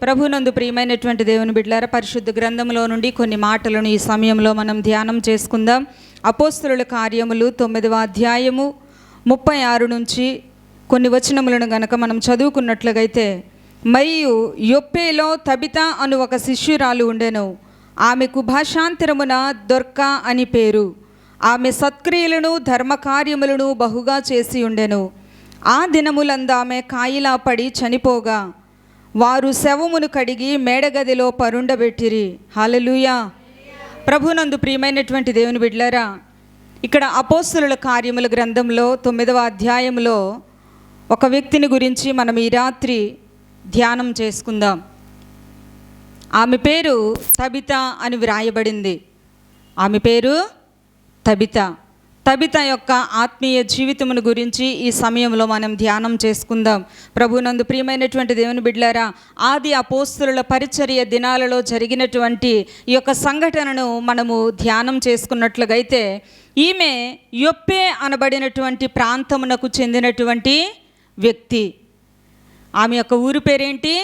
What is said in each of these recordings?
ప్రభునందు ప్రియమైనటువంటి దేవుని బిడ్డలారా, పరిశుద్ధ గ్రంథంలో నుండి కొన్ని మాటలను ఈ సమయంలో మనం ధ్యానం చేసుకుందాం. అపోస్తలుల కార్యములు 9వ అధ్యాయము 36 నుంచి కొన్ని వచనములను గనక మనం చదువుకున్నట్లయితే, మరియు యొప్పేలో తబిత అను ఒక శిష్యురాలు ఉండెను. ఆమెకు భాషాంతరమున దొర్కా అని పేరు. ఆమె సత్క్రియలను ధర్మకార్యములను బహుగా చేసి ఉండెను. ఆ దినములందు ఆమె కాయిలా పడి చనిపోగా వారు శవమును కడిగి మేడగదిలో పరుండబెట్టిరి. హల్లెలూయా. ప్రభునందు ప్రియమైనటువంటి దేవుని బిడ్డలారా, ఇక్కడ అపోస్తలుల కార్యముల గ్రంథంలో 9వ అధ్యాయంలో ఒక వ్యక్తిని గురించి మనం ఈ రాత్రి ధ్యానం చేసుకుందాం. ఆమె పేరు తబిత అని వ్రాయబడింది. ఆమె పేరు తబిత యొక్క ఆత్మీయ జీవితమును గురించి ఈ సమయంలో మనం ధ్యానం చేసుకుందాం. ప్రభునందు ప్రియమైనటువంటి దేవుని బిడ్డలారా, ఆది అపోస్తలుల పరిచర్య దినాలలో జరిగినటువంటి ఈ యొక్క సంఘటనను మనము ధ్యానం చేసుకున్నట్లుగైతే, ఈమె యొప్పే అనబడినటువంటి ప్రాంతమునకు చెందినటువంటి వ్యక్తి. ఆమె యొక్క ఊరు పేరేంటి?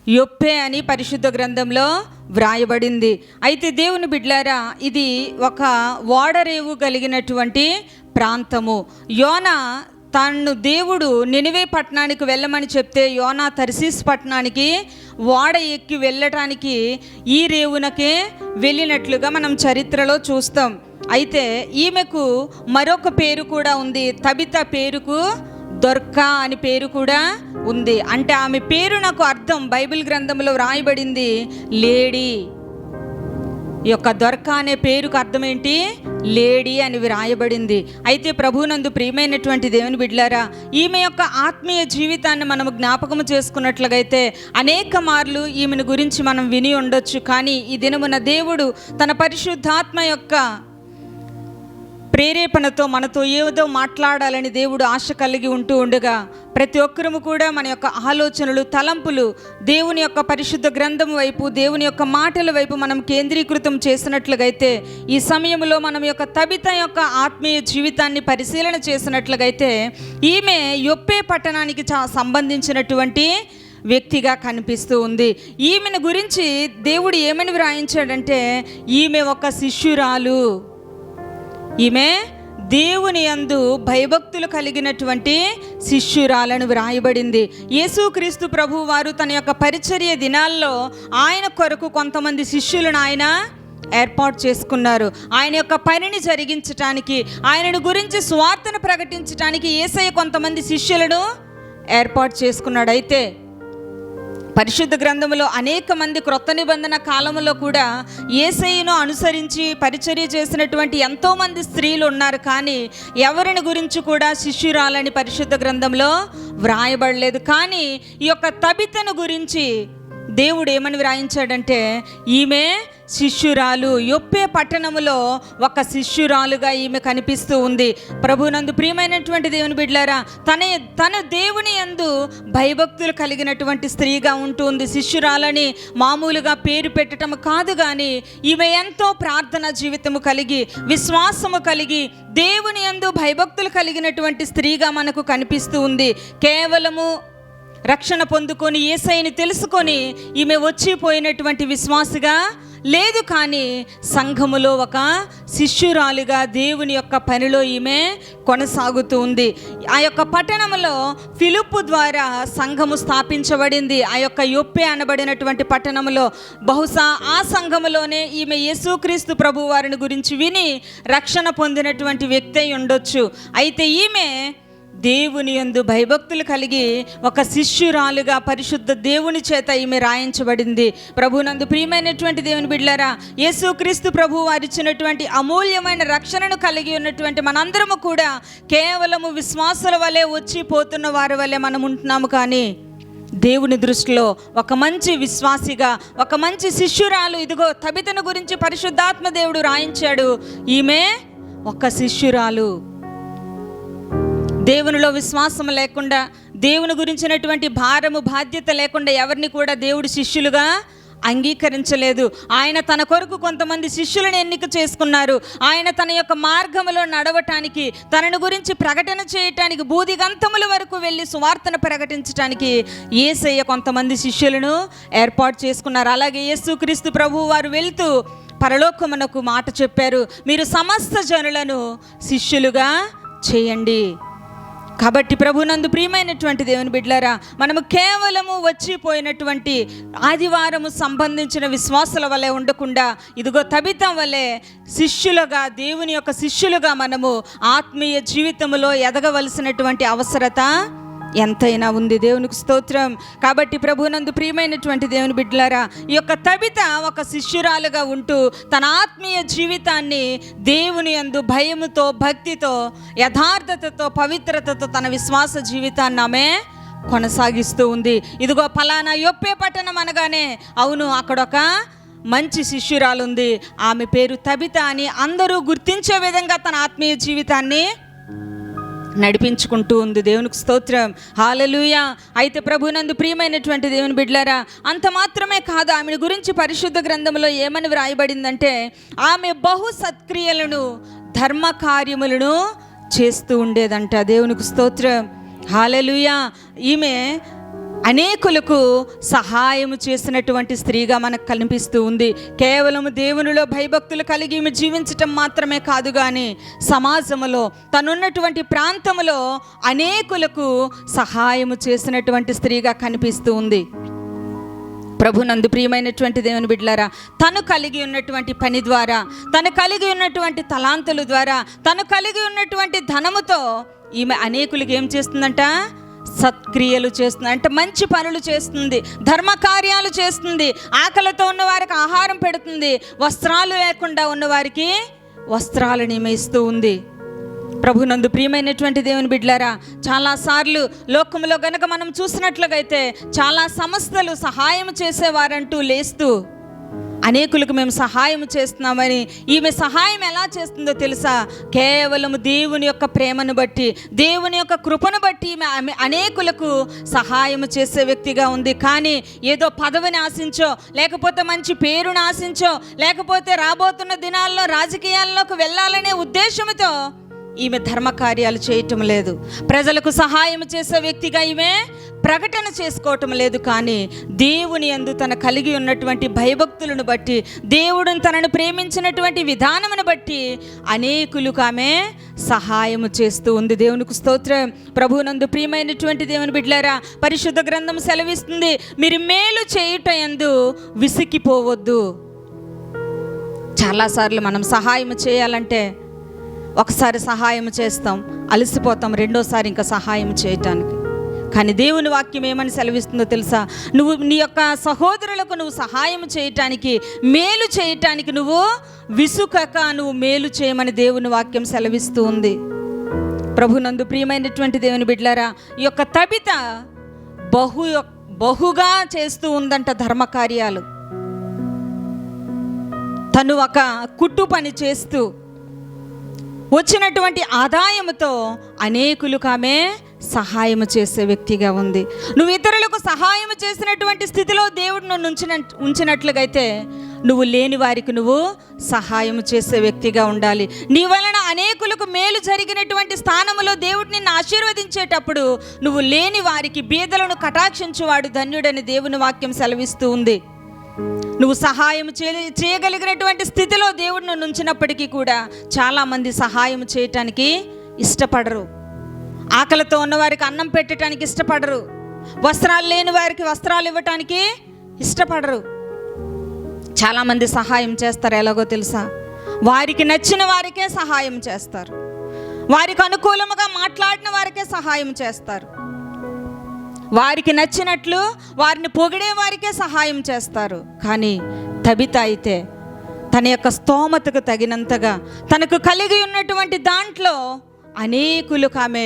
యొప్పే అని పరిశుద్ధ గ్రంథంలో వ్రాయబడింది. అయితే దేవుని బిడ్డలారా, ఇది ఒక ఓడరేవు కలిగినటువంటి ప్రాంతము. యోనా తను దేవుడు నినివే పట్టణానికి వెళ్ళమని చెప్తే యోనా తర్సీస్ పట్టణానికి ఓడ ఎక్కి వెళ్ళటానికి ఈ రేవునకే వెళ్ళినట్లుగా మనం చరిత్రలో చూస్తాం. అయితే ఈమెకు మరొక పేరు కూడా ఉంది. తబిత పేరుకు దొర్కా అని పేరు కూడా ఉంది. అంటే ఆమె పేరు నాకు అర్థం బైబిల్ గ్రంథంలో వ్రాయబడింది లేడీ. ఈ యొక్క దొర్కా అనే పేరుకు అర్థం ఏంటి? లేడీ అని వ్రాయబడింది. అయితే ప్రభునందు ప్రియమైనటువంటి దేవుని బిడ్డలారా, ఈమె యొక్క ఆత్మీయ జీవితాన్ని మనం జ్ఞాపకం చేసుకున్నట్లుగైతే అనేక మార్లు ఈమెను గురించి మనం విని ఉండొచ్చు. కానీ ఈ దినమున దేవుడు తన పరిశుద్ధాత్మ యొక్క ప్రేరేపణతో మనతో ఏదో మాట్లాడాలని దేవుడు ఆశ కలిగి ఉంటూ ఉండగా, ప్రతి ఒక్కరము కూడా మన యొక్క ఆలోచనలు, తలంపులు దేవుని యొక్క పరిశుద్ధ గ్రంథం వైపు, దేవుని యొక్క మాటల వైపు మనం కేంద్రీకృతం చేసినట్లుగైతే, ఈ సమయంలో మనం యొక్క తబిత యొక్క ఆత్మీయ జీవితాన్ని పరిశీలన చేసినట్లుగైతే, ఈమె యొప్పే పట్టణానికి సంబంధించినటువంటి వ్యక్తిగా కనిపిస్తూ ఉంది. ఈమెను గురించి దేవుడు ఏమని వ్రాయించాడంటే, ఈమె ఒక శిష్యురాలు. ఈమె దేవుని యందు భయభక్తులు కలిగినటువంటి శిష్యురాలను వ్రాయబడింది. యేసుక్రీస్తు ప్రభువు వారు తన యొక్క పరిచర్య దినాల్లో ఆయన కొరకు కొంతమంది శిష్యులను ఆయన ఏర్పాటు చేసుకున్నారు. ఆయన యొక్క పనిని జరిగించటానికి, ఆయనను గురించి సువార్తను ప్రకటించటానికి యేసయ్య కొంతమంది శిష్యులను ఏర్పాటు చేసుకున్నాడు. అయితే పరిశుద్ధ గ్రంథంలో అనేక మంది క్రొత్త నిబంధన కాలంలో కూడా యేసయ్యను అనుసరించి పరిచర్య చేసినటువంటి ఎంతోమంది స్త్రీలు ఉన్నారు. కానీ ఎవరిని గురించి కూడా శిష్యురాలని పరిశుద్ధ గ్రంథంలో వ్రాయబడలేదు. కానీ ఈ యొక్క తబితను గురించి దేవుడు ఏమని వ్రాయించాడంటే, ఈమె శిష్యురాలు. యొప్పే పట్టణములో ఒక శిష్యురాలుగా ఈమె కనిపిస్తూ ఉంది. ప్రభునందు ప్రియమైనటువంటి దేవుని బిడ్డలారా, తన దేవుని యందు భయభక్తులు కలిగినటువంటి స్త్రీగా ఉంటుంది. శిష్యురాలని మామూలుగా పేరు పెట్టడం కాదు, కానీ ఈమె ఎంతో ప్రార్థన జీవితము కలిగి, విశ్వాసము కలిగి, దేవుని యందు భయభక్తులు కలిగినటువంటి స్త్రీగా మనకు కనిపిస్తూ ఉంది. కేవలము రక్షణ పొందుకొని యేసయ్యని తెలుసుకొని ఈమె వచ్చిపోయినటువంటి విశ్వాసిగా లేదు, కానీ సంఘములో ఒక శిష్యురాలుగా దేవుని యొక్క పనిలో ఈమె కొనసాగుతూ ఉంది. ఆ యొక్క పట్టణంలో ఫిలిప్పు ద్వారా సంఘము స్థాపించబడింది. ఆ యొక్క యొప్పే అనబడినటువంటి పట్టణంలో బహుశా ఆ సంఘములోనే ఈమె యేసుక్రీస్తు ప్రభు వారిని గురించి విని రక్షణ పొందినటువంటి వ్యక్తి అయి ఉండొచ్చు. అయితే ఈమె దేవుని యందు భయభక్తులు కలిగి ఒక శిష్యురాలుగా పరిశుద్ధ దేవుని చేత ఈమె రాయించబడింది. ప్రభునందు ప్రియమైనటువంటి దేవుని బిడ్డలారా, యేసుక్రీస్తు ప్రభు వారు ఇచ్చినటువంటి అమూల్యమైన రక్షణను కలిగి ఉన్నటువంటి మనందరము కూడా కేవలము విశ్వాసుల వలె వచ్చిపోతున్న వారి వలె మనం ఉంటున్నాము. కానీ దేవుని దృష్టిలో ఒక మంచి విశ్వాసిగా, ఒక మంచి శిష్యురాలు, ఇదిగో తబితను గురించి పరిశుద్ధాత్మ దేవుడు రాయించాడు. ఈమె ఒక శిష్యురాలు. దేవునిలో విశ్వాసం లేకుండా, దేవుని గురించినటువంటి భారము బాధ్యత లేకుండా ఎవరిని కూడా దేవుడు శిష్యులుగా అంగీకరించలేదు. ఆయన తన కొరకు కొంతమంది శిష్యులను ఎన్నిక చేసుకున్నారు. ఆయన తన యొక్క మార్గములో నడవటానికి, తనను గురించి ప్రకటన చేయటానికి, బూదిగంతముల వరకు వెళ్ళి సువార్తను ప్రకటించడానికి యేసయ్య కొంతమంది శిష్యులను ఏర్పాటు చేసుకున్నారు. అలాగే యేసుక్రీస్తు ప్రభువు వారు వెళ్తూ పరలోకమునకు మాట చెప్పారు, మీరు సమస్త జనులను శిష్యులుగా చేయండి. కాబట్టి ప్రభునందు ప్రియమైనటువంటి దేవుని బిడ్డలారా, మనము కేవలము వచ్చిపోయినటువంటి ఆదివారము సంబంధించిన విశ్వాసుల వలె ఉండకుండా, ఇదిగో తబిత వలె శిష్యులుగా, దేవుని యొక్క శిష్యులుగా మనము ఆత్మీయ జీవితంలో ఎదగవలసినటువంటి అవసరత ఎంతైనా ఉంది. దేవునికి స్తోత్రం. కాబట్టి ప్రభునందు ప్రియమైనటువంటి దేవుని బిడ్డలారా, ఈ యొక్క తబిత ఒక శిష్యురాలుగా ఉంటూ తన ఆత్మీయ జీవితాన్ని దేవుని యందు భయముతో, భక్తితో, యథార్థతతో, పవిత్రతతో తన విశ్వాస జీవితాన్ని ఆమె కొనసాగిస్తూ ఉంది. ఇదిగో ఫలానా యొప్పే పట్టణం అనగానే, అవును అక్కడొక మంచి శిష్యురాలు ఉంది, ఆమె పేరు తబిత అని అందరూ గుర్తించే విధంగా తన ఆత్మీయ జీవితాన్ని నడిపించుకుంటూ ఉంది. దేవునికి స్తోత్రం. హల్లెలూయా. అయితే ప్రభునందు ప్రియమైనటువంటి దేవుని బిడ్డలారా, అంత మాత్రమే కాదు, ఆమె గురించి పరిశుద్ధ గ్రంథంలో ఏమని వ్రాయబడిందంటే, ఆమె బహు సత్క్రియలను, ధర్మ కార్యములను చేస్తూ ఉండేదంట. దేవునికి స్తోత్రం. హల్లెలూయా. ఈమె అనేకులకు సహాయము చేసినటువంటి స్త్రీగా మనకు కనిపిస్తూ ఉంది. కేవలం దేవునిలో భయభక్తులు కలిగి ఈమె జీవించటం మాత్రమే కాదు, కానీ సమాజంలో తనున్నటువంటి ప్రాంతంలో అనేకులకు సహాయము చేసినటువంటి స్త్రీగా కనిపిస్తూ ఉంది. ప్రభునందు ప్రియమైనటువంటి దేవుని బిడ్డలారా, తను కలిగి ఉన్నటువంటి పని ద్వారా, తను కలిగి ఉన్నటువంటి తలాంతుల ద్వారా, తను కలిగి ఉన్నటువంటి ధనముతో ఈమె అనేకులకి ఏం చేస్తుందంట? సత్క్రియలు చేస్తుంది. అంటే మంచి పనులు చేస్తుంది, ధర్మ కార్యాలు చేస్తుంది, ఆకలితో ఉన్నవారికి ఆహారం పెడుతుంది, వస్త్రాలు లేకుండా ఉన్నవారికి వస్త్రాలను ఈమె ఇస్తూ ఉంది. ప్రభునందు ప్రియమైనటువంటి దేవుని బిడ్డలారా, చాలాసార్లు లోకంలో గనక మనం చూసినట్లుగైతే చాలా సంస్థలు సహాయం చేసేవారంటూ లేస్తూ అనేకులకు మేము సహాయం చేస్తున్నామని, ఈమె సహాయం ఎలా చేస్తుందో తెలుసా? కేవలం దేవుని యొక్క ప్రేమను బట్టి, దేవుని యొక్క కృపను బట్టి ఈమె అనేకులకు సహాయం చేసే వ్యక్తిగా ఉంది. కానీ ఏదో పదవిని ఆశించో, లేకపోతే మంచి పేరును ఆశించో, లేకపోతే రాబోతున్న దినాల్లో రాజకీయాల్లోకి వెళ్ళాలనే ఉద్దేశంతో ఈమె ధర్మకార్యాలు చేయటం లేదు. ప్రజలకు సహాయం చేసే వ్యక్తిగా ఈమె ప్రకటన చేసుకోవటం లేదు. కానీ దేవుని యందు తన కలిగి ఉన్నటువంటి భయభక్తులను బట్టి, దేవుడిని తనను ప్రేమించినటువంటి విధానమును బట్టి అనేకులకు ఆమె సహాయము చేస్తూ ఉంది. దేవునికి స్తోత్రం. ప్రభువునందు ప్రియమైనటువంటి దేవుని బిడ్డలారా, పరిశుద్ధ గ్రంథం సెలవిస్తుంది, మీరు మేలు చేయుట యందు విసిగిపోవద్దు. చాలాసార్లు మనం సహాయం చేయాలంటే ఒకసారి సహాయం చేస్తాం, అలసిపోతాం, రెండోసారి ఇంకా సహాయం చేయటానికి. కానీ దేవుని వాక్యం ఏమని సెలవిస్తుందో తెలుసా? నువ్వు నీ యొక్క సహోదరులకు నువ్వు సహాయం చేయటానికి, మేలు చేయటానికి నువ్వు విసుకక నువ్వు మేలు చేయమని దేవుని వాక్యం సెలవిస్తూ ఉంది. ప్రభునందు ప్రియమైనటువంటి దేవుని బిడ్డలారా, ఈ యొక్క తబిత బహుగా చేస్తూ ఉందంట ధర్మకార్యాలు. తను ఒక కుట్టు పని చేస్తూ వచ్చినటువంటి ఆదాయంతో అనేకులకు ఆమె సహాయం చేసే వ్యక్తిగా ఉంది. నువ్వు ఇతరులకు సహాయం చేసినటువంటి స్థితిలో దేవుడు నన్ను ఉంచినట్లుగైతే నువ్వు లేని వారికి నువ్వు సహాయం చేసే వ్యక్తిగా ఉండాలి. నీ వలన అనేకులకు మేలు జరిగినటువంటి స్థానంలో దేవుడు నిన్ను ఆశీర్వదించేటప్పుడు నువ్వు లేని వారికి, బీదలను కటాక్షించువాడు ధన్యుడని దేవుని వాక్యం సెలవిస్తూ ఉంది. నువ్వు సహాయం చేయగలిగినటువంటి స్థితిలో దేవుడు నన్ను ఉంచినప్పటికీ కూడా చాలామంది సహాయం చేయటానికి ఇష్టపడరు. ఆకలితో ఉన్నవారికి అన్నం పెట్టడానికి ఇష్టపడరు. వస్త్రాలు లేని వారికి వస్త్రాలు ఇవ్వటానికి ఇష్టపడరు. చాలామంది సహాయం చేస్తారు, ఎలాగో తెలుసా? వారికి నచ్చిన వారికే సహాయం చేస్తారు, వారికి అనుకూలముగా మాట్లాడిన వారికే సహాయం చేస్తారు, వారికి నచ్చినట్లు వారిని పొగిడే వారికే సహాయం చేస్తారు. కానీ తబిత అయితే తన యొక్క స్తోమతకు తగినంతగా తనకు కలిగి ఉన్నటువంటి దాంట్లో అనేకులకు ఆమె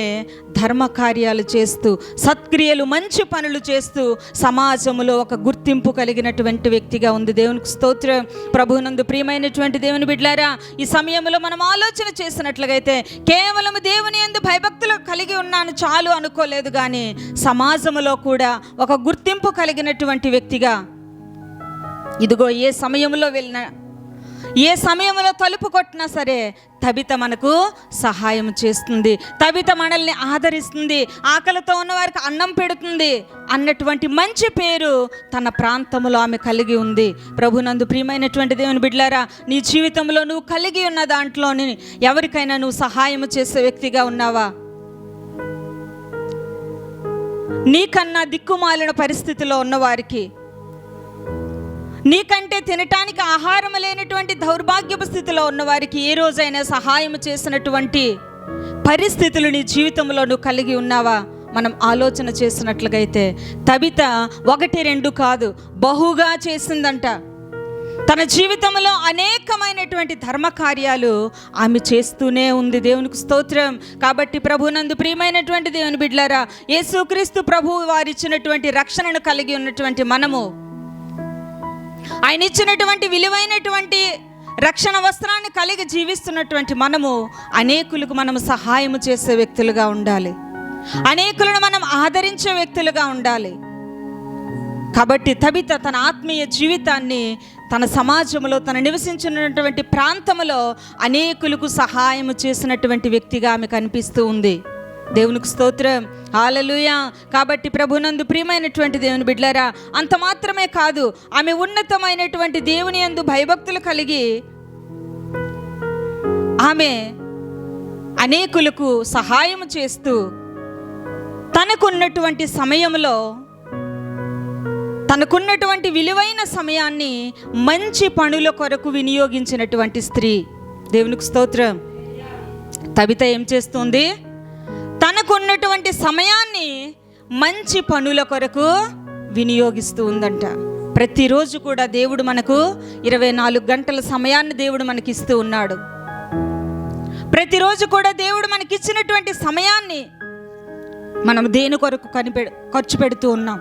ధర్మకార్యాలు చేస్తూ, సత్క్రియలు, మంచి పనులు చేస్తూ సమాజంలో ఒక గుర్తింపు కలిగినటువంటి వ్యక్తిగా ఉంది. దేవునికి స్తోత్రం. ప్రభువునందు ప్రియమైనటువంటి దేవుని బిడ్డలారా, ఈ సమయంలో మనం ఆలోచన చేసినట్లుగైతే కేవలం దేవుని యందు భయభక్తులు కలిగి ఉన్నాను చాలు అనుకోలేదు, కానీ సమాజంలో కూడా ఒక గుర్తింపు కలిగినటువంటి వ్యక్తిగా ఇదిగో ఏ సమయంలో వెళ్ళినా, ఏ సమయంలో తలుపు కొట్టినా సరే తబిత మనకు సహాయం చేస్తుంది, తబిత మనల్ని ఆదరిస్తుంది, ఆకలితో ఉన్న వారికి అన్నం పెడుతుంది అన్నటువంటి మంచి పేరు తన ప్రాంతంలో ఆమె కలిగి ఉంది. ప్రభునందు ప్రియమైనటువంటి దేవుని బిడ్డలారా, నీ జీవితంలో నువ్వు కలిగి ఉన్న దాంట్లోని ఎవరికైనా నువ్వు సహాయం చేసే వ్యక్తిగా ఉన్నావా? నీకన్నా దిక్కుమాలిన పరిస్థితిలో ఉన్నవారికి, నీకంటే తినటానికి ఆహారం లేనటువంటి దౌర్భాగ్యపు స్థితిలో ఉన్నవారికి ఏ రోజైనా సహాయం చేసినటువంటి పరిస్థితులు నీ జీవితంలో నువ్వు కలిగి ఉన్నావా? మనం ఆలోచన చేసినట్లుగైతే తబిత 1-2 కాదు, బహుగా చేసిందంట. తన జీవితంలో అనేకమైనటువంటి ధర్మకార్యాలు ఆమె చేస్తూనే ఉంది. దేవునికి స్తోత్రం. కాబట్టి ప్రభునందు ప్రియమైనటువంటి దేవుని బిడ్డలారా, యేసుక్రీస్తు ప్రభువు వారిచ్చినటువంటి రక్షణను కలిగి ఉన్నటువంటి మనము, ఆయన ఇచ్చినటువంటి విలువైనటువంటి రక్షణ వస్త్రాన్ని కలిగి జీవిస్తున్నటువంటి మనము అనేకులకు మనము సహాయం చేసే వ్యక్తులుగా ఉండాలి, అనేకులను మనం ఆదరించే వ్యక్తులుగా ఉండాలి. కాబట్టి తబిత తన ఆత్మీయ జీవితాన్ని తన సమాజంలో, తన నివసించినటువంటి ప్రాంతంలో అనేకులకు సహాయం చేసినటువంటి వ్యక్తిగా ఆమె కనిపిస్తూ ఉంది. దేవునికి స్తోత్రం, హల్లెలూయా. కాబట్టి ప్రభునందు ప్రియమైనటువంటి దేవుని బిడ్డలారా, అంత మాత్రమే కాదు, ఆమె ఉన్నతమైనటువంటి దేవుని యందు భయభక్తులు కలిగి ఆమె అనేకులకు సహాయం చేస్తూ తనకున్నటువంటి సమయంలో, తనకున్నటువంటి విలువైన సమయాన్ని మంచి పనుల కొరకు వినియోగించినటువంటి స్త్రీ. దేవునికి స్తోత్రం. తబిత ఏం చేస్తుంది? తనకున్నటువంటి సమయాన్ని మంచి పనుల కొరకు వినియోగిస్తూ ఉందంట. ప్రతిరోజు కూడా దేవుడు మనకు 24 గంటల సమయాన్ని దేవుడు మనకిస్తూ ఉన్నాడు. ప్రతిరోజు కూడా దేవుడు మనకిచ్చినటువంటి సమయాన్ని మనం దేని కొరకు ఖర్చు పెడుతూ ఉన్నాం?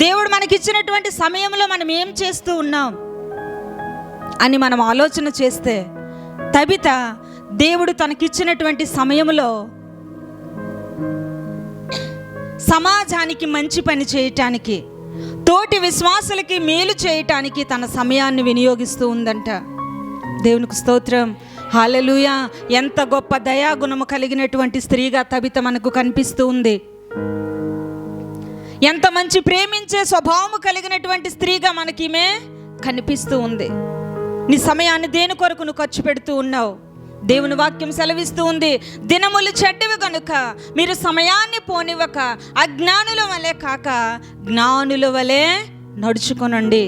దేవుడు మనకిచ్చినటువంటి సమయంలో మనం ఏం చేస్తూ ఉన్నాం అని మనం ఆలోచన చేస్తే, తబిత దేవుడు తనకిచ్చినటువంటి సమయంలో సమాజానికి మంచి పని చేయటానికి, తోటి విశ్వాసులకి మేలు చేయటానికి తన సమయాన్ని వినియోగిస్తూ ఉందంట. దేవునికి స్తోత్రం, హల్లెలూయా. ఎంత గొప్ప దయాగుణము కలిగినటువంటి స్త్రీగా తబిత మనకు కనిపిస్తూ ఉంది. ఎంత మంచి ప్రేమించే స్వభావము కలిగినటువంటి స్త్రీగా మనకిమే కనిపిస్తూ ఉంది. నీ సమయాన్ని దేని కొరకు నువ్వు ఖర్చు పెడుతూ ఉన్నావు? దేవుని వాక్యం సెలవిస్తూ ఉంది, దినములు చెడ్డవి కనుక మీరు సమయాన్ని పోనివ్వక అజ్ఞానుల వలె కాక జ్ఞానుల వలె నడుచుకొనండి.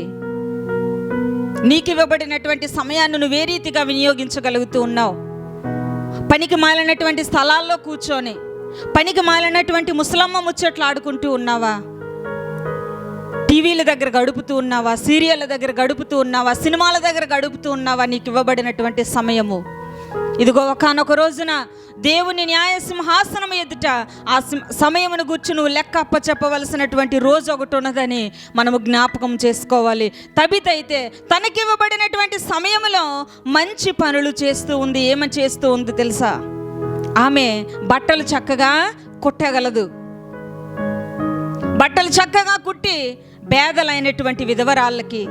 నీకు ఇవ్వబడినటువంటి సమయాన్ని నువ్వు ఏ రీతిగా వినియోగించగలుగుతూ ఉన్నావు? పనికి మాలినటువంటి స్థలాల్లో కూర్చొని పనికి మాలినటువంటి ముసలమ్మ ముచ్చట్లు ఆడుకుంటూ ఉన్నావా? టీవీల దగ్గర గడుపుతూ ఉన్నావా? సీరియళ్ళ దగ్గర గడుపుతూ ఉన్నావా? సినిమాల దగ్గర గడుపుతూ ఉన్నావా? నీకు ఇవ్వబడినటువంటి సమయము ఇదిగో ఒకానొక రోజున దేవుని న్యాయ సింహాసనం ఎదుట ఆ సమయమును గుర్చి నువ్వు లెక్క అప్పచెప్పవలసినటువంటి రోజు ఒకటి ఉన్నదని మనము జ్ఞాపకం చేసుకోవాలి. తబిత అయితే తనకివ్వబడినటువంటి సమయంలో మంచి పనులు చేస్తూ ఉంది. ఏమని చేస్తూ ఉంది తెలుసా? ఆమె బట్టలు చక్కగా కుట్టగలదు. బట్టలు చక్కగా కుట్టి పేదలైనటువంటి విధవరాళ్ళకి,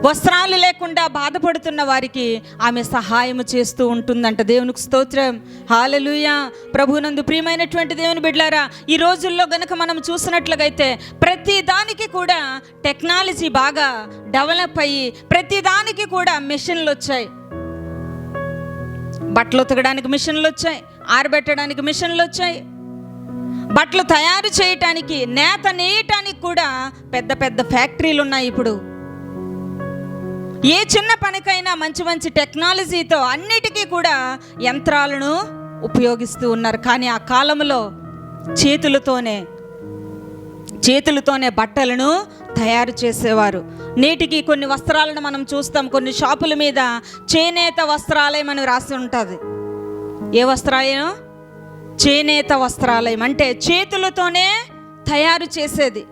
వస్త్రాలు లేకుండా బాధపడుతున్న వారికి ఆమె సహాయం చేస్తూ ఉంటుందంట. దేవునికి స్తోత్రం, హల్లెలూయా. ప్రభునందు ప్రియమైనటువంటి దేవుని బిడ్డలారా, ఈ రోజుల్లో గనుక మనం చూసినట్లుగైతే ప్రతి దానికి కూడా టెక్నాలజీ బాగా డెవలప్ అయ్యి ప్రతి దానికి కూడా మిషన్లు వచ్చాయి. బట్టలు ఉతకడానికి మిషన్లు వచ్చాయి, ఆరబెట్టడానికి మిషన్లు వచ్చాయి, బట్టలు తయారు చేయటానికి, నేత నేయటానికి కూడా పెద్ద పెద్ద ఫ్యాక్టరీలు ఉన్నాయి. ఇప్పుడు ఏ చిన్న పనికైనా మంచి మంచి టెక్నాలజీతో అన్నిటికీ కూడా యంత్రాలను ఉపయోగిస్తూ ఉన్నారు. కానీ ఆ కాలంలో చేతులతోనే బట్టలను తయారు చేసేవారు. నేటికి కొన్ని వస్త్రాలను మనం చూస్తాం, కొన్ని షాపుల మీద చేనేత వస్త్రాలయం అని రాసి ఉంటుంది. ఏ వస్త్రాలయం? చేనేత వస్త్రాలయం. అంటే చేతులతోనే తయారు చేసేది,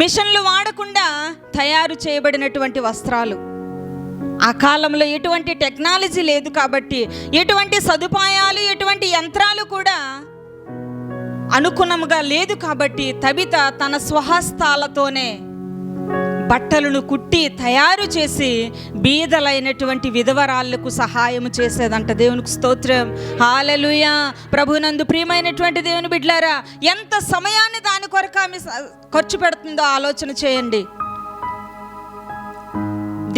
మిషన్లు వాడకుండా తయారు చేయబడినటువంటి వస్త్రాలు. ఆ కాలంలో ఎటువంటి టెక్నాలజీ లేదు కాబట్టి, ఎటువంటి సదుపాయాలు, ఎటువంటి యంత్రాలు కూడా అనుగుణంగా లేదు కాబట్టి తబిత తన స్వహస్తాలతోనే బట్టలను కుట్టి తయారు చేసి బీదలైనటువంటి విధవరాళ్లకు సహాయం చేసేదంట. దేవునికి స్తోత్రం, హల్లెలూయా. ప్రభునందు ప్రియమైనటువంటి దేవుని బిడ్డలారా, ఎంత సమయాన్ని దాని కొరకు ఆమె ఖర్చు పెడుతుందో ఆలోచన చేయండి.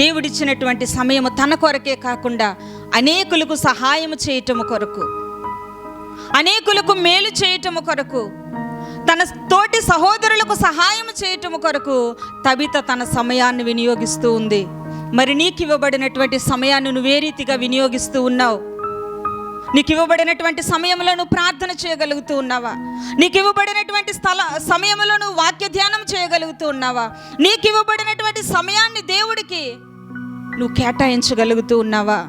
దేవుడిచ్చినటువంటి సమయము తన కొరకే కాకుండా అనేకులకు సహాయం చేయటము కొరకు, అనేకులకు మేలు చేయటము కొరకు, తన తోటి సహోదరులకు సహాయం చేయటము కొరకు తబిత తన సమయాన్ని వినియోగిస్తూ ఉంది. మరి నీకు ఇవ్వబడినటువంటి సమయాన్ని నువ్వు ఏ రీతిగా వినియోగిస్తూ ఉన్నావు? నీకు ఇవ్వబడినటువంటి సమయంలో నువ్వు ప్రార్థన చేయగలుగుతూ ఉన్నావా? నీకు ఇవ్వబడినటువంటి సమయంలో నువ్వు వాక్య ధ్యానం చేయగలుగుతూ ఉన్నావా? నీకు ఇవ్వబడినటువంటి సమయాన్ని దేవుడికి నువ్వు కేటాయించగలుగుతూ ఉన్నావా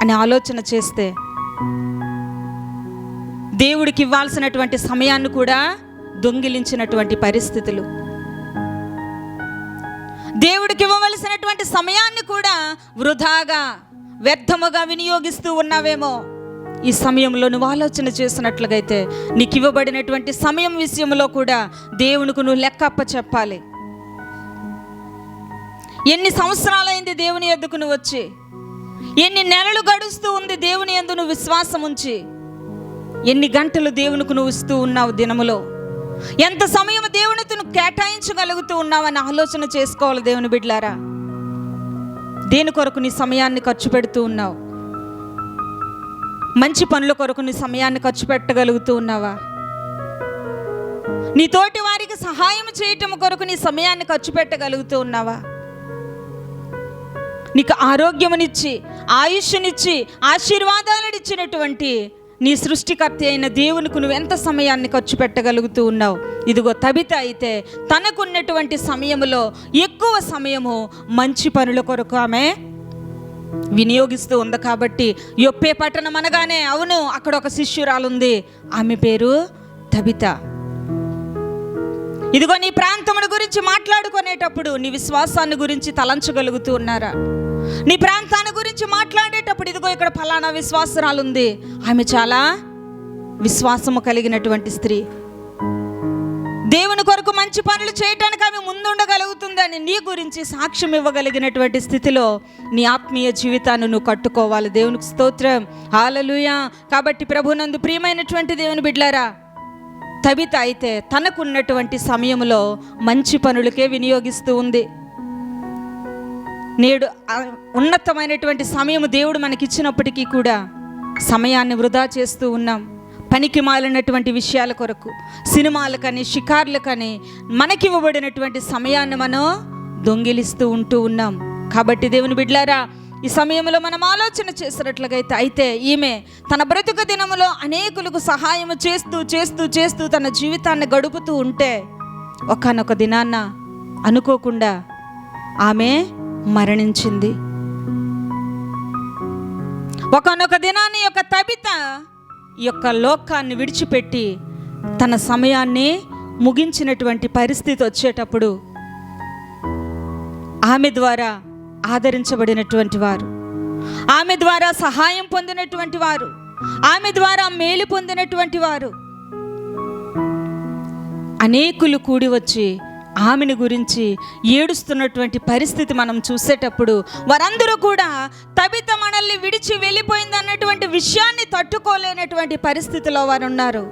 అని ఆలోచన చేస్తే, దేవుడికి ఇవ్వాల్సినటువంటి సమయాన్ని కూడా దొంగిలించినటువంటి పరిస్థితులు, దేవుడికి ఇవ్వవలసినటువంటి సమయాన్ని కూడా వృధాగా వ్యర్థముగా వినియోగిస్తూ ఉన్నావేమో. ఈ సమయంలో నువ్వు ఆలోచన చేసినట్లుగైతే నీకు ఇవ్వబడినటువంటి సమయం విషయంలో కూడా దేవునికి నువ్వు లెక్కప్ప చెప్పాలి. ఎన్ని సంవత్సరాలైంది దేవుని యొద్దకు నువ్వు వచ్చి? ఎన్ని నెలలు గడుస్తూ ఉంది దేవుని యందు నువ్వు విశ్వాసం ఉంచి? ఎన్ని గంటలు దేవునికి నువ్వు ఇస్తూ ఉన్నావు దినములో? ఎంత సమయం దేవునితో నువ్వు కేటాయించగలుగుతూ ఉన్నావని ఆలోచన చేసుకోవాలి దేవుని బిడ్డలారా. దేని కొరకు నీ సమయాన్ని ఖర్చు పెడుతూ ఉన్నావు? మంచి పనుల కొరకు నీ సమయాన్ని ఖర్చు పెట్టగలుగుతూ ఉన్నావా? నీ తోటి వారికి సహాయం చేయటం కొరకు నీ సమయాన్ని ఖర్చు పెట్టగలుగుతూ ఉన్నావా? నీకు ఆరోగ్యమునిచ్చి, ఆయుష్నిచ్చి, ఆశీర్వాదాలను ఇచ్చినటువంటి నీ సృష్టికర్త అయిన దేవునికి నువ్వు ఎంత సమయాన్ని ఖర్చు పెట్టగలుగుతూ ఉన్నావు? ఇదిగో తబిత అయితే తనకున్నటువంటి సమయములో ఎక్కువ సమయము మంచి పనుల కొరకు ఆమె వినియోగిస్తూ ఉంది. కాబట్టి యొప్పే పట్టణం అనగానే అవును, అక్కడ ఒక శిష్యురాలు ఉంది, ఆమె పేరు తబిత. ఇదిగో నీ ప్రాంతముల గురించి మాట్లాడుకునేటప్పుడు నీ విశ్వాసాన్ని గురించి తలంచగలుగుతూ ఉన్నారా? నీ ప్రాంతాన్ని గురించి మాట్లాడేటప్పుడు ఇదిగో ఇక్కడ ఫలానా విశ్వాసరాలు ఉంది, ఆమె చాలా విశ్వాసము కలిగినటువంటి స్త్రీ, దేవుని కొరకు మంచి పనులు చేయటానికి ఆమె ముందుండగలుగుతుందని నీ గురించి సాక్ష్యం ఇవ్వగలిగినటువంటి స్థితిలో నీ ఆత్మీయ జీవితాన్ని నువ్వు కట్టుకోవాలి. దేవునికి స్తోత్రం, హల్లెలూయా. కాబట్టి ప్రభునందు ప్రియమైనటువంటి దేవుని బిడ్డలారా, తబిత అయితే తనకున్నటువంటి సమయంలో మంచి పనులకే వినియోగిస్తూ ఉంది. నేడు ఉన్నతమైనటువంటి సమయం దేవుడు మనకిచ్చినప్పటికీ కూడా సమయాన్ని వృధా చేస్తూ ఉన్నాం. పనికి మాలినటువంటి విషయాల కొరకు, సినిమాలకని, షికార్లకని మనకి ఇవ్వబడినటువంటి సమయాన్ని మనం దొంగిలిస్తూ ఉంటూ ఉన్నాం. కాబట్టి దేవుని బిడ్డలారా, ఈ సమయంలో మనం ఆలోచన చేసినట్లుగైతే అయితే ఈమె తన బ్రతుకు దినములో అనేకులకు సహాయం చేస్తూ చేస్తూ చేస్తూ తన జీవితాన్ని గడుపుతూ ఉంటే ఒకానొక దినాన్న అనుకోకుండా ఆమె మరణించింది. ఒకానొక దినాన్ని యొక్క తబిత ఈ యొక్క లోకాన్ని విడిచిపెట్టి తన సమయాన్ని ముగించినటువంటి పరిస్థితి వచ్చేటప్పుడు ఆమె ద్వారా ఆదరించబడినటువంటి వారు, ఆమె ద్వారా సహాయం పొందినటువంటి వారు, ఆమె ద్వారా మేలు పొందినటువంటి వారు అనేకులు కూడి వచ్చి ఆమెను గురించి ఏడుస్తున్నటువంటి పరిస్థితి మనం చూసేటప్పుడు వారందరూ కూడా తబిత మనల్ని విడిచి వెళ్ళిపోయింది అన్నటువంటి విషయాన్ని తట్టుకోలేనటువంటి పరిస్థితిలో వారు ఉన్నారు.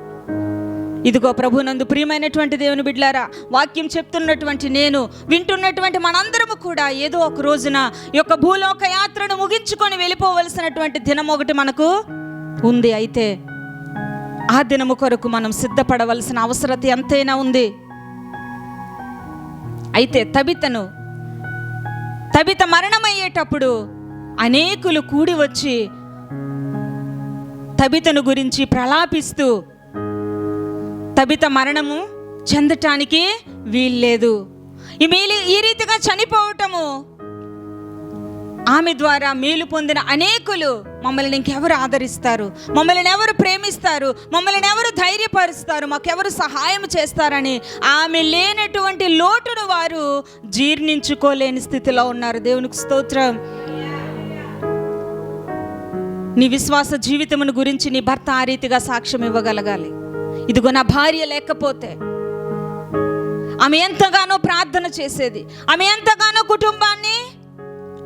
ఇదిగో ప్రభునందు ప్రియమైనటువంటి దేవుని బిడ్డలారా, వాక్యం చెప్తున్నటువంటి నేను, వింటున్నటువంటి మనందరము కూడా ఏదో ఒక రోజున ఈ యొక్క భూలోక యాత్రను ముగించుకొని వెళ్ళిపోవలసినటువంటి దినం ఒకటి మనకు ఉంది. అయితే ఆ దినము కొరకు మనం సిద్ధపడవలసిన అవసరత ఎంతైనా ఉంది. అయితే తబిత మరణమయ్యేటప్పుడు అనేకులు కూడి వచ్చి తబితను గురించి ప్రలాపిస్తూ తబిత మరణము చెందటానికి వీల్లేదు, ఈ రీతిగా చనిపోవటము, ఆమె ద్వారా మేలు పొందిన అనేకులు మమ్మల్ని ఇంకెవరు ఆదరిస్తారు, మమ్మల్ని ఎవరు ప్రేమిస్తారు, మమ్మల్ని ఎవరు ధైర్యపరుస్తారు, మాకెవరు సహాయం చేస్తారని ఆమె లేనటువంటి లోటును వారు జీర్ణించుకోలేని స్థితిలో ఉన్నారు. దేవునికి స్తోత్రం. నీ విశ్వాస జీవితమును గురించి నీ భర్త ఆ రీతిగా సాక్ష్యం ఇవ్వగలగాలి. ఇదిగో నా భార్య లేకపోతే, ఆమె ఎంతగానో ప్రార్థన చేసేది, ఆమె ఎంతగానో కుటుంబాన్ని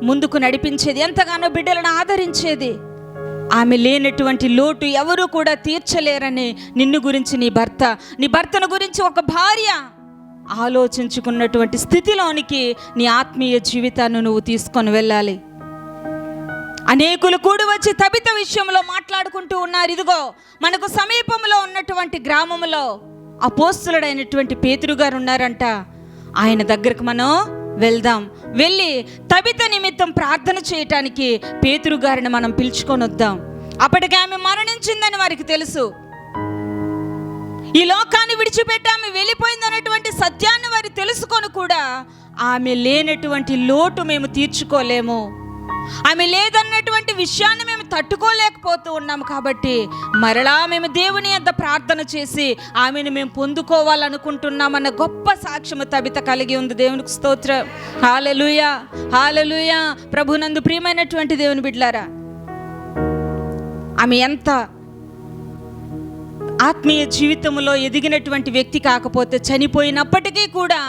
ముందుకు నడిపించేది, ఎంతగానో బిడ్డలను ఆదరించేది. ఆమె లేనటువంటి లోటు ఎవరు కూడా తీర్చలేరని నిన్ను గురించి నీ భర్తను గురించి ఒక భార్య ఆలోచించుకున్నటువంటి స్థితిలోనికి నీ ఆత్మీయ జీవితాన్ని నువ్వు తీసుకొని వెళ్ళాలి. అనేకులు కూడి వచ్చి తబిత విషయంలో మాట్లాడుకుంటూ ఉన్నారు. ఇదిగో మనకు సమీపంలో ఉన్నటువంటి గ్రామంలో అపోస్తలుడైనటువంటి పేతురు గారు ఉన్నారంట. ఆయన దగ్గరకు మనం వెళ్దాం, వెళ్ళి తబిత నిమిత్తం ప్రార్థన చేయటానికి పేతురు గారిని మనం పిలుచుకొని వద్దాం. అప్పటికి ఆమె మరణించిందని వారికి తెలుసు. ఈ లోకాన్ని విడిచిపెట్టి ఆమె వెళ్ళిపోయిందన్నటువంటి సత్యాన్ని వారు తెలుసుకొని కూడా ఆమె లేనటువంటి లోటు మేము తీర్చుకోలేము, ఆమె లేదన్నటువంటి విషయాన్ని మేము తట్టుకోలేకపోతూ ఉన్నాము. కాబట్టి మరలా మేము దేవుని యొద్ద ప్రార్థన చేసి ఆమెను మేము పొందుకోవాలనుకుంటున్నామన్న గొప్ప సాక్ష్యము తబిత కలిగి ఉంది. దేవునికి స్తోత్రం. హల్లెలూయా, హల్లెలూయా. ప్రభునందు ప్రియమైనటువంటి దేవుని బిడ్డలారా, ఆమె ఎంత ఆత్మీయ జీవితంలో ఎదిగినటువంటి వ్యక్తి కాకపోతే చనిపోయినప్పటికీ కూడా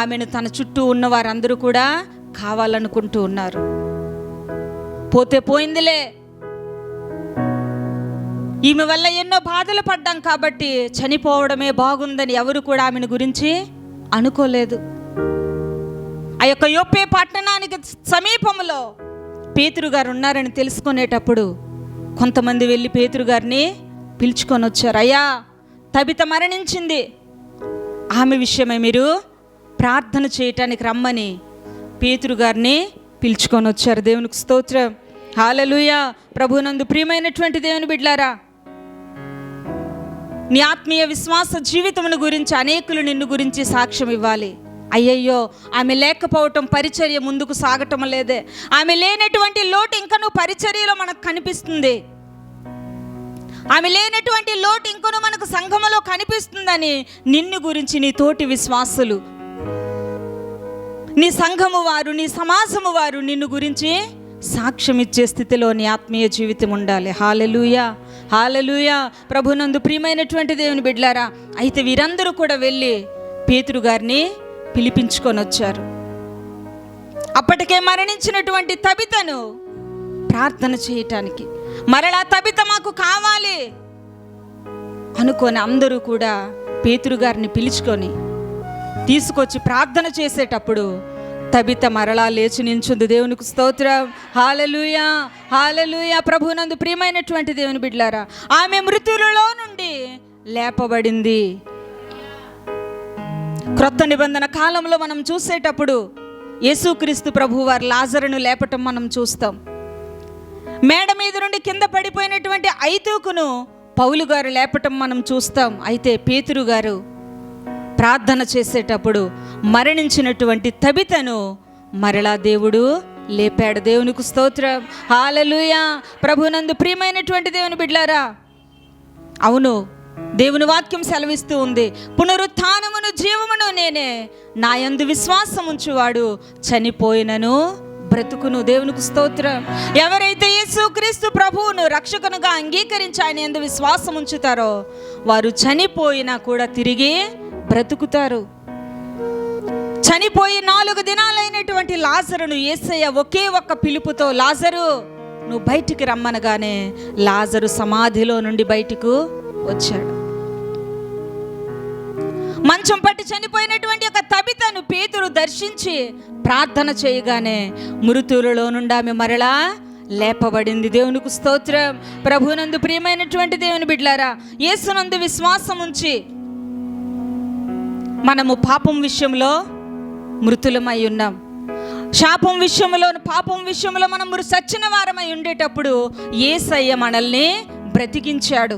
ఆమెను తన చుట్టూ ఉన్న వారందరూ కూడా కావాలనుకుంటూ ఉన్నారు. పోతే పోయిందిలే, ఈమె వల్ల ఎన్నో బాధలు పడ్డాం కాబట్టి చనిపోవడమే బాగుందని ఎవరు కూడా ఆమెను గురించి అనుకోలేదు. ఆ యొక్క యొప్పే పట్టణానికి సమీపంలో పేతురు గారు ఉన్నారని తెలుసుకునేటప్పుడు కొంతమంది వెళ్ళి పేతురు గారిని పిలుచుకొని వచ్చారు. అయ్యా, తబిత మరణించింది, ఆమె విషయమై మీరు ప్రార్థన చేయటానికి రమ్మని పేతురు గారిని పిలుచుకొని వచ్చారు. దేవునికి స్తోత్రం. హల్లెలూయా. ప్రభునందు ప్రియమైనటువంటి దేవుని బిడ్డలారా, నీ ఆత్మీయ విశ్వాస జీవితమును గురించి అనేకులు నిన్ను గురించి సాక్ష్యం ఇవ్వాలి. అయ్యయ్యో, ఆమె లేకపోవటం పరిచర్య ముందుకు సాగటం లేదే, ఆమె లేనటువంటి లోటు ఇంకా నువ్వు పరిచర్యలో మనకు కనిపిస్తుంది, ఆమె లేనటువంటి లోటు ఇంకొను మనకు సంఘములో కనిపిస్తుందని నిన్ను గురించి నీ తోటి విశ్వాసులు, నీ సంఘము వారు, నీ సమాజము వారు నిన్ను గురించి సాక్ష్యం ఇచ్చే స్థితిలో నీ ఆత్మీయ జీవితం ఉండాలి. హల్లెలూయా, హల్లెలూయా. ప్రభునందు ప్రియమైనటువంటి దేవుని బిడ్డలారా, అయితే వీరందరూ కూడా వెళ్ళి పేతురు గారిని పిలిపించుకొని వచ్చారు. అప్పటికే మరణించినటువంటి తబితను ప్రార్థన చేయటానికి, మరలా తబిత మాకు కావాలి అనుకొని అందరూ కూడా పేతురు గారిని పిలుచుకొని తీసుకొచ్చి ప్రార్థన చేసేటప్పుడు తబిత మరలా లేచి నిల్చుంది. దేవునికి స్తోత్రం. హల్లెలూయా, హల్లెలూయా. ప్రభునందు ప్రియమైనటువంటి దేవుని బిడ్డలారా, ఆమె మృతులలో నుండి లేపబడింది. క్రొత్త నిబంధన కాలంలో మనం చూసేటప్పుడు యేసుక్రీస్తు ప్రభువు వారు లాజరును లేపటం మనం చూస్తాం. మేడ మీద నుండి కింద పడిపోయినటువంటి ఐతూకును పౌలు గారు లేపటం మనం చూస్తాం. అయితే పేతురు గారు ప్రార్థన చేసేటప్పుడు మరణించినటువంటి తబితను మరలా దేవుడు లేపాడు. దేవునికి స్తోత్రం. హల్లెలూయా. ప్రభునందు ప్రియమైనటువంటి దేవుని బిడ్డలారా, అవును, దేవుని వాక్యం సెలవిస్తూ ఉంది, పునరుత్థానమును జీవమును నేనే, నా యందు విశ్వాసం ఉంచువాడు చనిపోయినను బ్రతుకును. దేవునికి స్తోత్రం. ఎవరైతే యేసుక్రీస్తు ప్రభువును రక్షకునిగా అంగీకరించి ఆయన యందు విశ్వాసం ఉంచుతారో వారు చనిపోయినా కూడా తిరిగి బ్రతుకుతారు. చనిపోయి 4 దినాలైనటువంటి లాజరును యేసయ్య ఒకే ఒక్క పిలుపుతో, లాజరు నువ్వు బయటికి రమ్మనగానే లాజరు సమాధిలో నుండి బయటకు వచ్చాడు. మంచం పట్టి చనిపోయినటువంటి ఒక తబితను పేతురు దర్శించి ప్రార్థన చేయగానే మృతులలో నుండి ఆమె మరలా లేపబడింది. దేవునికి స్తోత్రం. ప్రభునందు ప్రియమైనటువంటి దేవుని బిడ్డలారా, యేసునందు విశ్వాసం ఉంచి మనము పాపం విషయంలో మృతులమై ఉన్నాం. శాపం విషయంలో, పాపం విషయంలో మనం చచ్చిన వారమై ఉండేటప్పుడు యేసయ్య మనల్ని బ్రతికించాడు.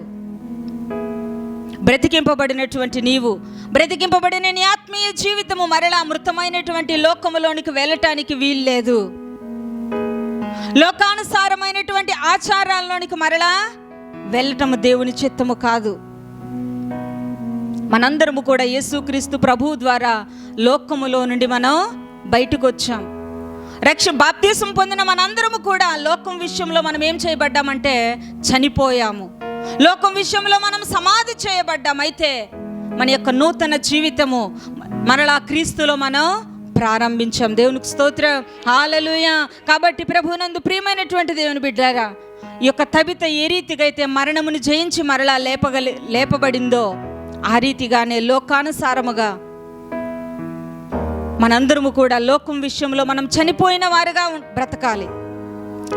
బ్రతికింపబడినటువంటి నీవు, బ్రతికింపబడిన నీ ఆత్మీయ జీవితము మరలా మృతమైనటువంటి లోకములోనికి వెళ్ళటానికి వీల్లేదు. లోకానుసారమైనటువంటి ఆచారాల్లోనికి మరలా వెళ్ళటము దేవుని చిత్తము కాదు. మనందరము కూడా యేసుక్రీస్తు ప్రభువు ద్వారా లోకములో నుండి మనం బయటకు వచ్చాం. బాప్తిసం పొందిన మనందరము కూడా లోకం విషయంలో మనం ఏం చేయబడ్డామంటే చనిపోయాము. లోకం విషయంలో మనం సమాధి చేయబడ్డాం. అయితే మన యొక్క నూతన జీవితము మరలా క్రీస్తులో మనం ప్రారంభించాం. దేవునికి స్తోత్రం, హల్లెలూయా. కాబట్టి ప్రభువునందు ప్రియమైనటువంటి దేవుని బిడ్డలారా, ఈ యొక్క తబిత ఏ రీతిగా అయితే మరణమును జయించి మరలా లేపబడిందో ఆ రీతిగానే లోకానుసారముగా మనందరము కూడా లోకం విషయంలో మనం చనిపోయిన వారుగా బ్రతకాలి.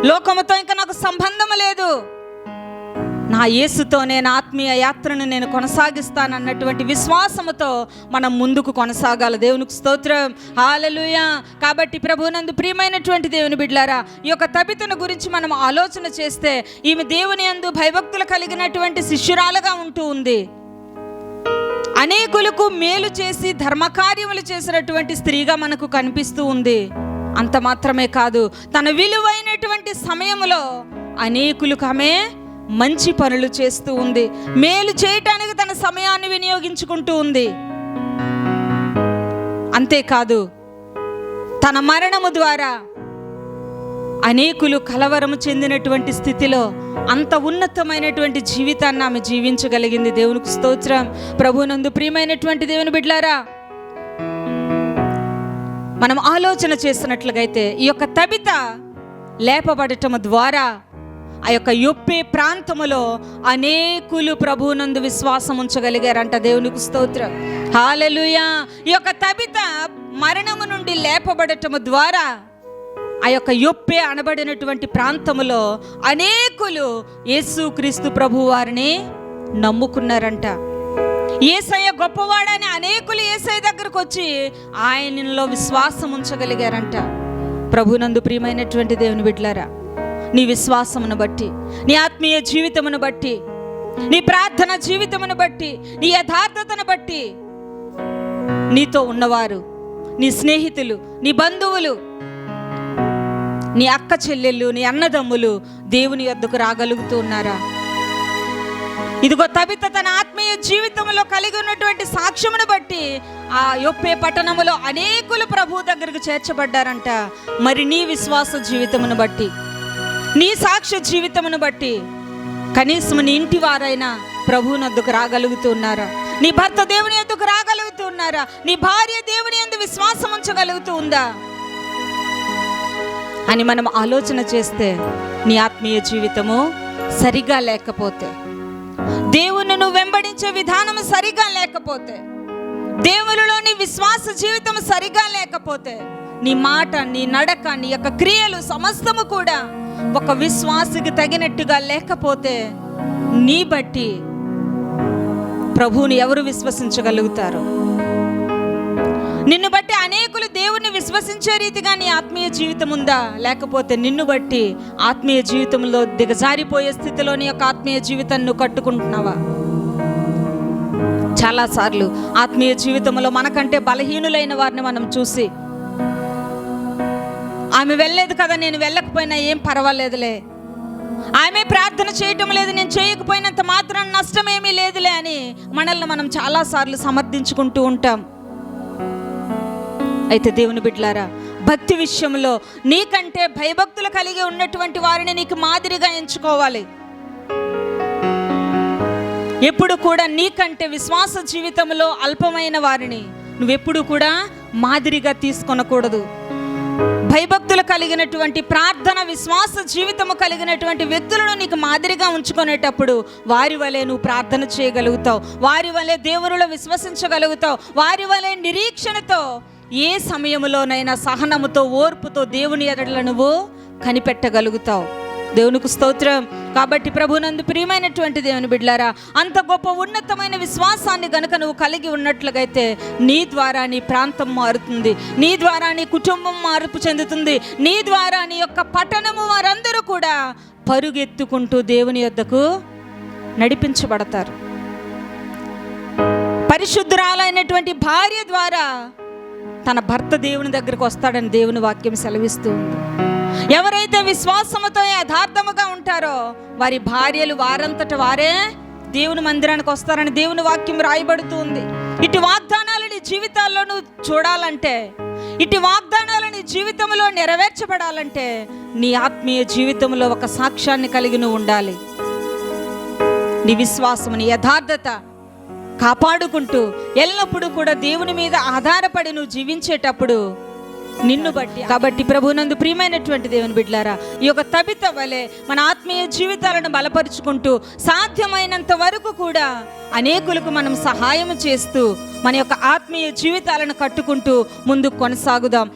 లోకముతో ఇంకా నాకు సంబంధం లేదు, నా యేసుతో నేను ఆత్మీయ యాత్రను నేను కొనసాగిస్తానన్నటువంటి విశ్వాసముతో మనం ముందుకు కొనసాగాలి. దేవునికి స్తోత్రం, హల్లెలూయా. కాబట్టి ప్రభువునందు ప్రియమైనటువంటి దేవుని బిడ్డలారా, ఈ యొక్క తబితను గురించి మనం ఆలోచన చేస్తే ఈమె దేవుని యందు భయభక్తులు కలిగినటువంటి శిష్యురాలుగా ఉంటూ ఉంది. అనేకులకు మేలు చేసి ధర్మకార్యములు చేసినటువంటి స్త్రీగా మనకు కనిపిస్తూ ఉంది. అంత మాత్రమే కాదు, తన విలువైనటువంటి సమయంలో అనేకులకు ఆమె మంచి పనులు చేస్తూ ఉంది. మేలు చేయటానికి తన సమయాన్ని వినియోగించుకుంటూ ఉంది. అంతేకాదు, తన మరణము ద్వారా అనేకులు కలవరము చెందినటువంటి స్థితిలో అంత ఉన్నతమైనటువంటి జీవితాన్ని ఆమె జీవించగలిగింది. దేవునికి స్తోత్రం. ప్రభువునందు ప్రియమైనటువంటి దేవుని బిడ్డలారా, మనం ఆలోచన చేసినట్లుగైతే ఈ యొక్క తబిత లేపబడటం ద్వారా ఆ యొక్క యొప్పే ప్రాంతములో అనేకులు ప్రభువునందు విశ్వాసం ఉంచగలిగారంట. దేవునికి స్తోత్రం, హల్లెలూయా. ఈ యొక్క తబిత మరణము నుండి లేపబడటం ద్వారా ఆ యొక్క యొప్పే అనబడినటువంటి ప్రాంతములో అనేకులు యేసుక్రీస్తు ప్రభు వారిని నమ్ముకున్నారంట. యేసయ్య గొప్పవాడని అనేకులు యేసయ్య దగ్గరకు వచ్చి ఆయనలో విశ్వాసం ఉంచగలిగారంట. ప్రభునందు ప్రియమైనటువంటి దేవుని బిడ్డలారా, నీ విశ్వాసమును బట్టి, నీ ఆత్మీయ జీవితమును బట్టి, నీ ప్రార్థన జీవితమును బట్టి, నీ యథార్థతను బట్టి నీతో ఉన్నవారు, నీ స్నేహితులు, నీ బంధువులు, నీ అక్క చెల్లెళ్ళు, నీ అన్నదమ్ములు దేవుని యొద్దకు రాగలుగుతూ ఉన్నారా? ఇదిగో తబిత తన ఆత్మీయ జీవితంలో కలిగి ఉన్నటువంటి సాక్ష్యమును బట్టి ఆ యొప్పే పట్టణములో అనేకులు ప్రభు దగ్గరకు చేర్చబడ్డారంట. మరి నీ విశ్వాస జీవితమును బట్టి, నీ సాక్ష్య జీవితమును బట్టి కనీసం నీ ఇంటి వారైనా ప్రభువుని వద్దకు రాగలుగుతూ ఉన్నారా? నీ భర్త దేవుని యొద్దకు రాగలుగుతూ ఉన్నారా? నీ భార్య దేవుని యందు విశ్వాసం ఉంచగలుగుతూ ఉందా అని మనం ఆలోచన చేస్తే, నీ ఆత్మీయ జీవితము సరిగా లేకపోతే, దేవుని నువ్వు వెంబడించే విధానం సరిగా లేకపోతే, దేవునిలో నీ విశ్వాస జీవితం సరిగా లేకపోతే, నీ మాట, నీ నడక, నీ యొక్క క్రియలు సమస్తము కూడా ఒక విశ్వాసికి తగినట్టుగా లేకపోతే, నీ బట్టి ప్రభువుని ఎవరు విశ్వసించగలుగుతారు? నిన్ను బట్టి అనేకులు దేవుణ్ణి విశ్వసించే రీతిగా నీ ఆత్మీయ జీవితం ఉందా? లేకపోతే నిన్ను బట్టి ఆత్మీయ జీవితంలో దిగజారిపోయే స్థితిలో నీ యొక్క ఆత్మీయ జీవితాన్ని నువ్వు కట్టుకుంటున్నావా? చాలాసార్లు ఆత్మీయ జీవితంలో మనకంటే బలహీనులైన వారిని మనం చూసి, ఆమె వెళ్ళలేదు కదా, నేను వెళ్ళకపోయినా ఏం పర్వాలేదులే, ఆమె ప్రార్థన చేయటం లేదు, నేను చేయకపోయినంత మాత్రం నష్టమేమీ లేదులే అని మనల్ని మనం చాలాసార్లు సమర్థించుకుంటూ ఉంటాం. అయితే దేవుని బిడ్డలారా, భక్తి విషయంలో నీకంటే భయభక్తులు కలిగి ఉన్నటువంటి వారిని నీకు మాదిరిగా ఎంచుకోవాలి. ఎప్పుడు కూడా నీకంటే విశ్వాస జీవితంలో అల్పమైన వారిని నువ్వెప్పుడు కూడా మాదిరిగా తీసుకొనకూడదు. భయభక్తులు కలిగినటువంటి, ప్రార్థన విశ్వాస జీవితము కలిగినటువంటి వ్యక్తులను నీకు మాదిరిగా ఉంచుకునేటప్పుడు వారి వలె నువ్వు ప్రార్థన చేయగలుగుతావు, వారి వలె దేవునిలో విశ్వసించగలుగుతావు, వారి వలె నిరీక్షణతో ఏ సమయంలోనైనా సహనముతో, ఓర్పుతో దేవుని ఎడల నువ్వు కనిపెట్టగలుగుతావు. దేవునికి స్తోత్రం. కాబట్టి ప్రభునందు ప్రియమైనటువంటి దేవుని బిడ్డలారా, అంత గొప్ప ఉన్నతమైన విశ్వాసాన్ని గనుక నువ్వు కలిగి ఉన్నట్లుగైతే నీ ద్వారా నీ ప్రాంతం మారుతుంది, నీ ద్వారా నీ కుటుంబం మార్పు చెందుతుంది, నీ ద్వారా నీ యొక్క పట్టణము వారందరూ కూడా పరుగెత్తుకుంటూ దేవుని యొద్దకు నడిపించబడతారు. పరిశుద్ధురాలైనటువంటి భార్య ద్వారా తన భర్త దేవుని దగ్గరకు వస్తాడని దేవుని వాక్యం సెలవిస్తూ ఉంది. ఎవరైతే విశ్వాసముతో యథార్థముగా ఉంటారో వారి భార్యలు వారంతట వారే దేవుని మందిరానికి వస్తారని దేవుని వాక్యం రాయబడుతూ ఉంది. ఇటు వాగ్దానాలని జీవితాల్లో నువ్వు చూడాలంటే, ఇటు వాగ్దానాలని జీవితంలో నెరవేర్చబడాలంటే నీ ఆత్మీయ జీవితంలో ఒక సాక్ష్యాన్ని కలిగి నువ్వు ఉండాలి. నీ విశ్వాసము, నీ యథార్థత కాపాడుకుంటూ ఎల్లప్పుడూ కూడా దేవుని మీద ఆధారపడి నువ్వు జీవించేటప్పుడు నిన్ను బట్టి. కాబట్టి ప్రభునందు ప్రియమైనటువంటి దేవుని బిడ్డలారా, ఈ యొక్క తబిత వలె మన ఆత్మీయ జీవితాలను బలపరుచుకుంటూ సాధ్యమైనంత వరకు కూడా అనేకులకు మనం సహాయం చేస్తూ మన యొక్క ఆత్మీయ జీవితాలను కట్టుకుంటూ ముందుకు కొనసాగుదాం.